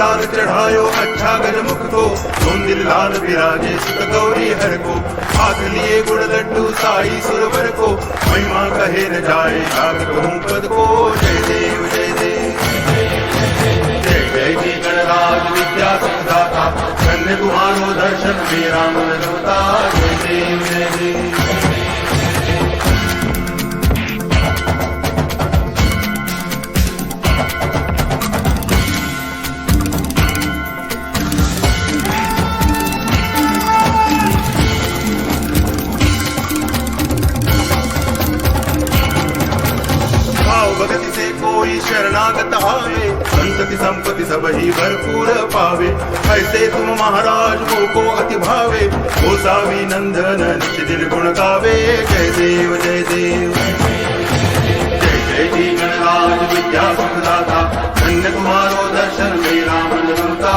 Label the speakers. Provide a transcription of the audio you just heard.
Speaker 1: लाल चढ़ायो अच्छा गजमुख को, सोन दिल लाल विराजे सुत गौरी हर को, हाथ लिए गुड़ लड्डू साई सुरवर को, महिमा कहे न जाए जाग कहूँ पद को। जय देव जय देव जय जय जी गणराज विद्या सुखदाता, धन्य तुम्हारो दर्शन मेरा मन रमता। जय देव जय देव भगति से कोई शरणागत आवे, संतति संपत्ति सब ही भरपूर पावे। ऐसे तुम महाराज को अति भावे, गोसावी नंदन नित्य दिन गुण गावे। जय देव जय देव जय जय जी गणराज विद्या सुखदाता, धन्य तुम्हारो दर्शन मेरा मन रमता।